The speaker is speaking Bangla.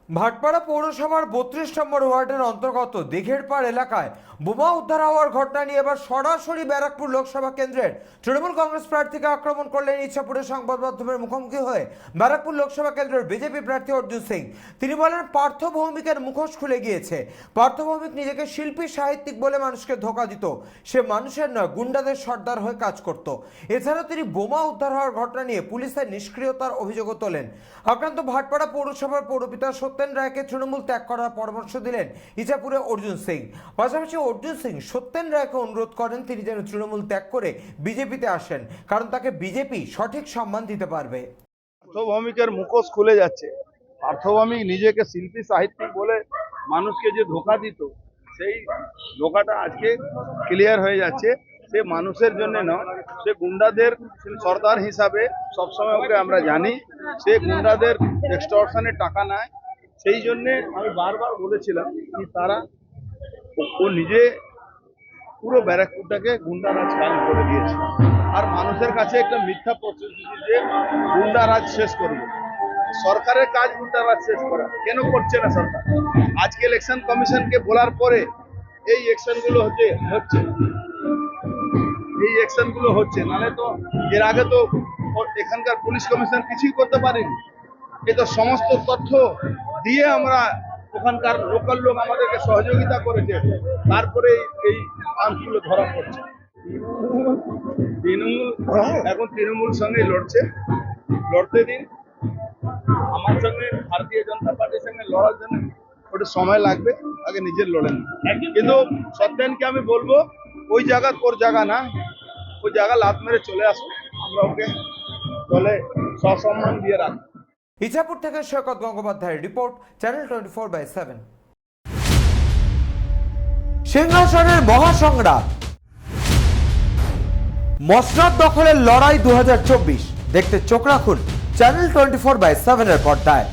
ভাটপাড়া পৌরসভার 32 নম্বর ওয়ার্ডের অন্তর্গত দিঘেরপাড় এলাকায় বোমা উদ্ধার হওয়ার ঘটনা নিয়ে এবার সরাসরি ব্যারাকপুর লোকসভা কেন্দ্রের তৃণমূল কংগ্রেস প্রার্থীকে আক্রমণ করলেন ইচ্ছাপুরের সংবাদ মাধ্যমের মুখোমুখি হয়ে ব্যারাকপুর লোকসভা কেন্দ্রের বিজেপি প্রার্থী অর্জুন সিং। তিনি বলেন, পার্থ ভৌমিকের মুখোশ খুলে গিয়েছে। পার্থ ভৌমিক নিজেকে শিল্পী সাহিত্যিক বলে মানুষকে ধোঁকা দিত। সে মানুষের নয়, গুন্ডাদের সর্দার হয়ে কাজ করত। এছাড়াও তিনি বোমা উদ্ধার হওয়ার ঘটনা নিয়ে পুলিশের নিষ্ক্রিয়তার অভিযোগও তোলেন। আক্রান্ত ভাটপাড়া পৌরসভার পৌরপিতা সত্যেন রায়কে তৃণমূল ত্যাগ করার পরামর্শ দিলেন ইচ্ছাপুরে অর্জুন সিং। পাশাপাশি অর্জুন সিং সত্যেন রায়কে অনুরোধ করেন তিনি যেন তৃণমূল ত্যাগ করে বিজেপিতে আসেন, কারণ তাকে বিজেপি সঠিক সম্মান দিতে পারবে। পার্থভৌমিকের মুখোশ খুলে যাচ্ছে। পার্থভৌমিক নিজেকে শিল্পী সাহিত্যিক বলে মানুষকে যে ধোঁকা দিত, সেই ধোঁকাটা আজকে ক্লিয়ার হয়ে যাচ্ছে। সে মানুষের জন্য নয়, সে গুন্ডাদের সর্দার হিসাবে সবসময় ওকে আমরা জানি। সে গুন্ডাদের এক্সটর্শনের টাকা নেয়। সেই জন্যে আমি বারবার বলেছিলাম কি তারা ও নিজে পুরো ব্যারাকপুরটাকে গুন্ডারাজ কায়েম করে দিয়েছে। আর মানুষের কাছে একটা মিথ্যা প্রতিশ্রুতি যে গুন্ডারাজ শেষ করবে। সরকারের কাজ গুন্ডারাজ শেষ করা, কেন করছে না সরকার? আজকে ইলেকশন কমিশনকে বলার পরে এই অ্যাকশনগুলো হচ্ছে, নাহলে তো এর আগে তো এখানকার পুলিশ কমিশন কিছুই করতে পারেনি। এ তো সমস্ত তথ্য দিয়ে আমরা ওখানকার লোকাল লোক আমাদেরকে সহযোগিতা করেছে, তারপরে এই আইনগুলো ধরা পড়ছে। তৃণমূল সঙ্গে লড়তে দিন। আমার সঙ্গে ভারতীয় জনতা পার্টির সঙ্গে লড়ার জন্য ওটা সময় লাগবে, আগে নিজের লড়েন। কিন্তু সত্যেনকে আমি বলবো, ওই জায়গা তোর জায়গা না, ওই জায়গা লাত মেরে চলে আসুন, আমরা ওকে দলে সসম্মান দিয়ে রাখবো। ইচ্ছাপুর থেকে সৈকত গঙ্গোপাধ্যায়ের রিপোর্ট, চ্যানেল 24/7। সিংহাসনের মহাসংগ্রাম, মসনদ দখলের লড়াই 2024 দেখতে চোখ রাখুন চ্যানেল 24/7 এর পর্দায়।